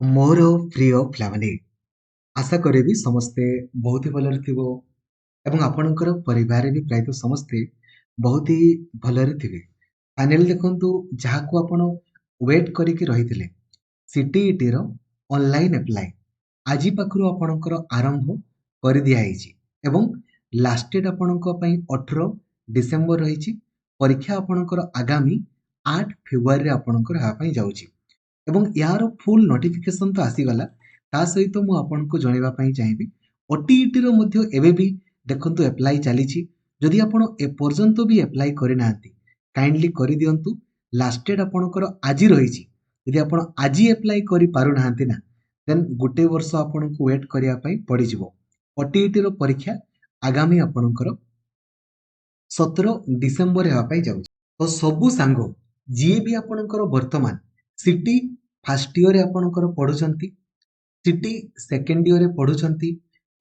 ମୋର ପ୍ରିୟ ଫ୍ୟାମିଲି, ଆଶା କରିବି ସମସ୍ତେ ବହୁତ ହି ଭଲରେ ଥିବ ଏବଂ ଆପଣଙ୍କର ପରିବାରରେ ବି ପ୍ରାୟତଃ ସମସ୍ତେ ବହୁତ ହି ଭଲରେ ଥିବେ। ଫାଇନାଲି ଦେଖନ୍ତୁ, ଯାହାକୁ ଆପଣ ୱେଟ୍ କରିକି ରହିଥିଲେ, ସିଟିଇଟିର ଅନଲାଇନ୍ ଆପ୍ଲାଏ ଆଜି ପାଖରୁ ଆପଣଙ୍କର ଆରମ୍ଭ କରିଦିଆହେଇଛି ଏବଂ ଲାଷ୍ଟ ଡେଟ୍ ଆପଣଙ୍କ ପାଇଁ 18 ଡିସେମ୍ବର ରହିଛି। ପରୀକ୍ଷା ଆପଣଙ୍କର ଆଗାମୀ 8 ଫେବୃଆରୀରେ ଆପଣଙ୍କର ହେବା ପାଇଁ ଯାଉଛି ଏବଂ ୟାର ଫୁଲ୍ ନୋଟିଫିକେସନ୍ ତ ଆସିଗଲା। ତା ସହିତ ମୁଁ ଆପଣଙ୍କୁ ଜଣାଇବା ପାଇଁ ଚାହିଁବି, ଓଟିଇଟିର ମଧ୍ୟ ଏବେ ବି ଦେଖନ୍ତୁ ଆପ୍ଲାଏ ଚାଲିଛି। ଯଦି ଆପଣ ଏପର୍ଯ୍ୟନ୍ତ ବି ଆପ୍ଲାଏ କରିନାହାନ୍ତି, କାଇଣ୍ଡଲି କରିଦିଅନ୍ତୁ। ଲାଷ୍ଟ ଡେଟ୍ ଆପଣଙ୍କର ଆଜି ରହିଛି। ଯଦି ଆପଣ ଆଜି ଆପ୍ଲାଏ କରିପାରୁନାହାନ୍ତି ନା, ଦେନ୍ ଗୋଟେ ବର୍ଷ ଆପଣଙ୍କୁ ୱେଟ୍ କରିବା ପାଇଁ ପଡ଼ିଯିବ। ଓଟିଇଟିର ପରୀକ୍ଷା ଆଗାମୀ ଆପଣଙ୍କର 17 ଡିସେମ୍ବର ହେବା ପାଇଁ ଯାଉଛି। ତ ସବୁ ସାଙ୍ଗ ଯିଏ ବି ଆପଣଙ୍କର ବର୍ତ୍ତମାନ ସିଟି ଫାର୍ଷ୍ଟ ଇୟରରେ ଆପଣଙ୍କର ପଢୁଛନ୍ତି, ସିଟି ସେକେଣ୍ଡ ଇୟରରେ ପଢୁଛନ୍ତି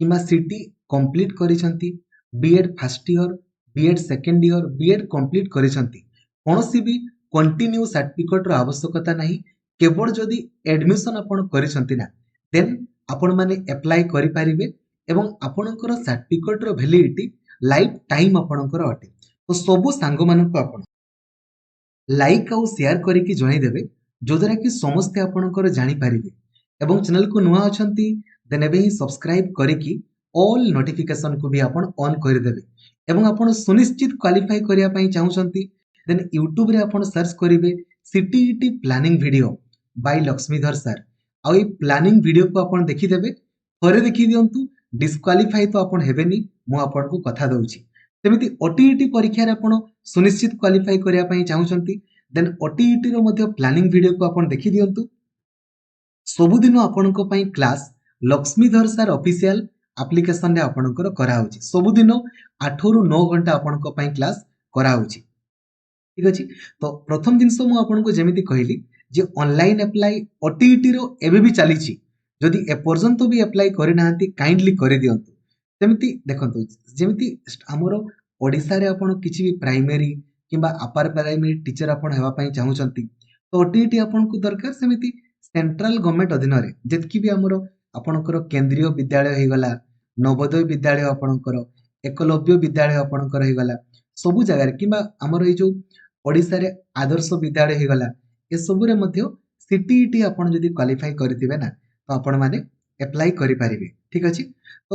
କିମ୍ବା ସିଟି କମ୍ପ୍ଲିଟ୍ କରିଛନ୍ତି, BEd first year, BEd second year, BEd complete କରିଛନ୍ତି, କୌଣସି ବି କଣ୍ଟିନ୍ୟୁ ସାର୍ଟିଫିକେଟର ଆବଶ୍ୟକତା ନାହିଁ। କେବଳ ଯଦି ଆଡମିସନ୍ ଆପଣ କରିଛନ୍ତି ନା, ଦେନ୍ ଆପଣମାନେ ଆପ୍ଲାଏ କରିପାରିବେ ଏବଂ ଆପଣଙ୍କର ସାର୍ଟିଫିକେଟର ଭ୍ୟାଲିଡିଟି ଲାଇଫ୍ ଟାଇମ୍ ଆପଣଙ୍କର ଅଟେ। ତ ସବୁ ସାଙ୍ଗମାନଙ୍କୁ ଆପଣ ଲାଇକ୍ ଆଉ ସେୟାର କରିକି ଜଣେଇଦେବେ, ଯୋଉଦ୍ୱାରା କି ସମସ୍ତେ ଆପଣଙ୍କର ଜାଣିପାରିବେ। ଏବଂ ଚ୍ୟାନେଲକୁ ନୂଆ ଅଛନ୍ତି, ଦେନ୍ ଏବେ ହିଁ ସବସ୍କ୍ରାଇବ୍ କରିକି ଅଲ୍ ନୋଟିଫିକେସନକୁ ବି ଆପଣ ଅନ୍ କରିଦେବେ। ଏବଂ ଆପଣ ସୁନିଶ୍ଚିତ କ୍ୱାଲିଫାଇ କରିବା ପାଇଁ ଚାହୁଁଛନ୍ତି, ଦେନ୍ ୟୁଟ୍ୟୁବରେ ଆପଣ ସର୍ଚ୍ଚ କରିବେ CTET planning video by Lakshmidhar sir. ଆଉ ଏଇ ପ୍ଲାନିଂ ଭିଡିଓକୁ ଆପଣ ଦେଖିଦେବେ। ଥରେ ଦେଖିଦିଅନ୍ତୁ, ଡିସକ୍ୱାଲିଫାଇ ତ ଆପଣ ହେବେନି, ମୁଁ ଆପଣଙ୍କୁ କଥା ଦଉଛି। ସେମିତି ଓଟିଇଟି ପରୀକ୍ଷାରେ ଆପଣ ସୁନିଶ୍ଚିତ କ୍ୱାଲିଫାଇ କରିବା ପାଇଁ ଚାହୁଁଛନ୍ତି, ଦେନ୍ ଓଟିଇଟିର ମଧ୍ୟ ପ୍ଲାନିଂ ଭିଡିଓକୁ ଆପଣ ଦେଖିଦିଅନ୍ତୁ। ସବୁଦିନ ଆପଣଙ୍କ ପାଇଁ କ୍ଲାସ୍ ଲକ୍ଷ୍ମୀଧର ସାର୍ ଅଫିସିଆଲ ଆପ୍ଲିକେସନରେ ଆପଣଙ୍କର କରାହେଉଛି। ସବୁଦିନ 8ରୁ 9 ଘଣ୍ଟା ଆପଣଙ୍କ ପାଇଁ କ୍ଲାସ୍ କରାହେଉଛି। ଠିକ ଅଛି। ତ ପ୍ରଥମ ଜିନିଷ ମୁଁ ଆପଣଙ୍କୁ ଯେମିତି କହିଲି ଯେ ଅନଲାଇନ୍ ଆପ୍ଲାଏ ଓଟିଇଟିର ଏବେ ବି ଚାଲିଛି। ଯଦି ଏପର୍ଯ୍ୟନ୍ତ ବି ଆପ୍ଲାଏ କରିନାହାନ୍ତି, କାଇଣ୍ଡଲି କରିଦିଅନ୍ତୁ। ସେମିତି ଦେଖନ୍ତୁ, ଯେମିତି ଆମର ଓଡ଼ିଶାରେ ଆପଣ କିଛି ବି ପ୍ରାଇମେରୀ କିମ୍ବା ଅପର ପ୍ରାଇମେରୀ ଟିଚର ଆପଣ ହେବା ପାଇଁ ଚାହୁଁଛନ୍ତି, ତ ଓଟିଇଟି ଆପଣଙ୍କୁ ଦରକାର। ସେମିତି ସେଣ୍ଟ୍ରାଲ ଗଭର୍ଣ୍ଣମେଣ୍ଟ ଅଧୀନରେ ଯେତିକି ବି ଆମର ଆପଣଙ୍କର କେନ୍ଦ୍ରୀୟ ବିଦ୍ୟାଳୟ ହେଇଗଲା, ନବୋଦୟ ବିଦ୍ୟାଳୟ ଆପଣଙ୍କର, ଏକଲବ୍ୟ ବିଦ୍ୟାଳୟ ଆପଣଙ୍କର ହେଇଗଲା, ସବୁ ଜାଗାରେ କିମ୍ବା ଆମର ଏଇ ଯୋଉ ଓଡ଼ିଶାରେ ଆଦର୍ଶ ବିଦ୍ୟାଳୟ ହେଇଗଲା, ଏସବୁରେ ମଧ୍ୟ ସିଟିଇଟି ଆପଣ ଯଦି କ୍ୱାଲିଫାଇ କରିଥିବେ ନା, ତ ଆପଣମାନେ ଆପ୍ଲାଏ କରିପାରିବେ। ଠିକ ଅଛି। ତ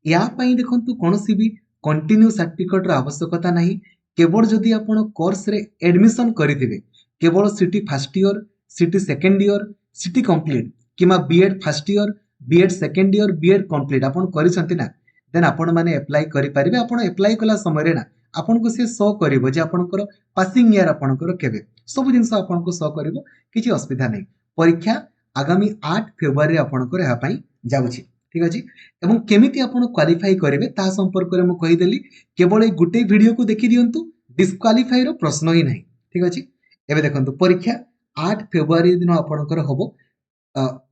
ୟା ପାଇଁ ଦେଖନ୍ତୁ, କୌଣସି ବି କଣ୍ଟିନ୍ୟୁ ସାର୍ଟିଫିକେଟର ଆବଶ୍ୟକତା ନାହିଁ। କେବଳ ଯଦି ଆପଣ କୋର୍ସରେ ଆଡମିସନ୍ କରିଥିବେ, କେବଳ CT first year, CT second year, CT complete କିମ୍ବା BEd first year, BEd second year, BEd complete ଆପଣ କରିଛନ୍ତି ନା, ଦେନ୍ ଆପଣମାନେ ଆପ୍ଲାଏ କରିପାରିବେ। ଆପଣ ଆପ୍ଲାଏ କଲା ସମୟରେ ନା ଆପଣଙ୍କୁ ସେ ଶୋ କରିବ ଯେ ଆପଣଙ୍କର ପାସିଂ ଇୟର ଆପଣଙ୍କର କେବେ, ସବୁ ଜିନିଷ ଆପଣଙ୍କୁ ଶୋ କରିବ, କିଛି ଅସୁବିଧା ନାହିଁ। ପରୀକ୍ଷା ଆଗାମୀ 8 ଫେବୃଆରୀରେ ଆପଣଙ୍କର ଏହା ପାଇଁ ଯାଉଛି। ଠିକ ଅଛି। ଏବଂ କେମିତି ଆପଣ କ୍ୱାଲିଫାଇ କରିବେ ତାହା ସମ୍ପର୍କରେ ମୁଁ କହିଦେଲି। କେବଳ ଏଇ ଗୋଟେ ଭିଡିଓକୁ ଦେଖିଦିଅନ୍ତୁ, ଡିସକ୍ୱାଲିଫାଇର ପ୍ରଶ୍ନ ହିଁ ନାହିଁ। ଠିକ ଅଛି। ଏବେ ଦେଖନ୍ତୁ, ପରୀକ୍ଷା 8 ଫେବୃଆରୀ ଦିନ ଆପଣଙ୍କର ହବ।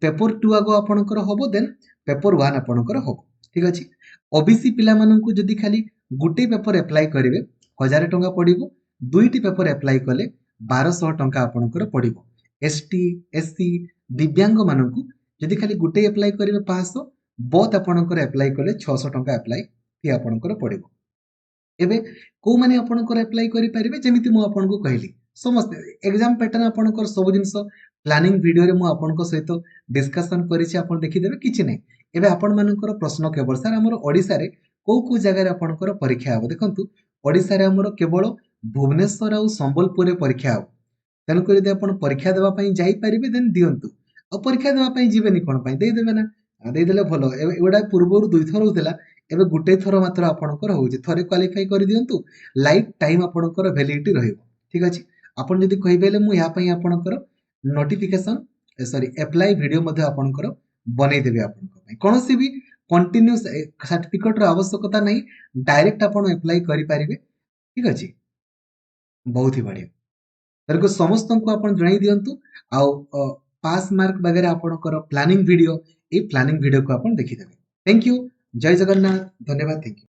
ପେପର 2 ଆଗ ଆପଣଙ୍କର ହବ, ଦେନ୍ ପେପର 1 ଆପଣଙ୍କର ହବ। ଠିକ ଅଛି। ଓବିସି ପିଲାମାନଙ୍କୁ ଯଦି ଖାଲି ଗୋଟେ ପେପର ଆପ୍ଲାଏ କରିବେ 1000 ଟଙ୍କା ପଡିବ, ଦୁଇଟି ପେପର ଆପ୍ଲାଏ କଲେ 1200 ଟଙ୍କା ଆପଣଙ୍କର ପଡିବ। ଏସଟି, ଏସସି, ଦିବ୍ୟାଙ୍ଗ ମାନଙ୍କୁ ଯଦି ଖାଲି ଗୋଟେ ଆପ୍ଲାଏ କରିବେ 500, ବୋଥ ଆପଣଙ୍କର ଆପ୍ଲାଏ କଲେ 600 ଟଙ୍କା ଆପ୍ଲାଏ ଫି ଆପଣଙ୍କର ପଡିବ। ଏବେ କୋଉମାନେ ଆପଣଙ୍କର ଆପ୍ଲାଏ କରିପାରିବେ, ଯେମିତି ମୁଁ ଆପଣଙ୍କୁ କହିଲି, ସମସ୍ତେ ଏକ୍ସାମ ପ୍ୟାଟର୍ନ ଆପଣଙ୍କର ସବୁ ଜିନିଷ ପ୍ଲାନିଂ ଭିଡିଓରେ ମୁଁ ଆପଣଙ୍କ ସହିତ ଡିସ୍କସନ କରିଛି, ଆପଣ ଦେଖିଦେବେ, କିଛି ନାହିଁ। ଏବେ ଆପଣମାନଙ୍କର ପ୍ରଶ୍ନ କେବଳ ସାର୍ ଆମର ଓଡ଼ିଶାରେ କୋଉ କୋଉ ଜାଗାରେ ଆପଣଙ୍କର ପରୀକ୍ଷା ହବ। ଦେଖନ୍ତୁ, ଓଡ଼ିଶାରେ ଆମର କେବଳ ଭୁବନେଶ୍ୱର ଆଉ ସମ୍ବଲପୁରରେ ପରୀକ୍ଷା ହବ। ତେଣୁକରି ଯଦି ଆପଣ ପରୀକ୍ଷା ଦେବା ପାଇଁ ଯାଇପାରିବେ, ଦେନ୍ ଦିଅନ୍ତୁ। ଆଉ ପରୀକ୍ଷା ଦେବା ପାଇଁ ଯିବେନି କଣ ପାଇଁ, ଦେଇଦେବେ ନା। ଦେଇଦେଲେ ଭଲ। ଏବେ ଏଗୁଡା ପୂର୍ବରୁ 2 ଥର ହଉଥିଲା, ଏବେ ଗୋଟେ ଥର ମାତ୍ର ଆପଣଙ୍କର ହଉଛି। ଥରେ କ୍ୱାଲିଫାଇ କରିଦିଅନ୍ତୁ, ଲାଇଫ୍ ଟାଇମ୍ ଆପଣଙ୍କର ଭ୍ୟାଲିଡିଟି ରହିବ। ଠିକ ଅଛି। ଆପଣ ଯଦି କହିବେ, ହେଲେ ମୁଁ ଏହା ପାଇଁ ଆପଣଙ୍କର ନୋଟିଫିକେସନ ଆପ୍ଲାଏ ଭିଡିଓ ମଧ୍ୟ ଆପଣଙ୍କର ବନେଇଦେବି ଆପଣଙ୍କ ପାଇଁ। କୌଣସି ବି କଣ୍ଟିନ୍ୟୁ ସାର୍ଟିଫିକେଟର ଆବଶ୍ୟକତା ନାହିଁ, ଡାଇରେକ୍ଟ ଆପଣ ଆପ୍ଲାଏ କରିପାରିବେ। ଠିକ ଅଛି। ବହୁତ ହି ବଢିଆ। ତେଣୁ ସମସ୍ତଙ୍କୁ ଆପଣ ଜଣାଇ ଦିଅନ୍ତୁ। ଆଉ ପାସ୍ ମାର୍କ ବଗେରା ଆପଣଙ୍କର ପ୍ଲାନିଂ ଭିଡିଓ, ଏଇ ପ୍ଲାନିଂ ଭିଡିଓକୁ ଆପଣ ଦେଖିଦେବେ। Thank you. ଜୟ ଜଗନ୍ନାଥ। ଧନ୍ୟବାଦ। Thank you.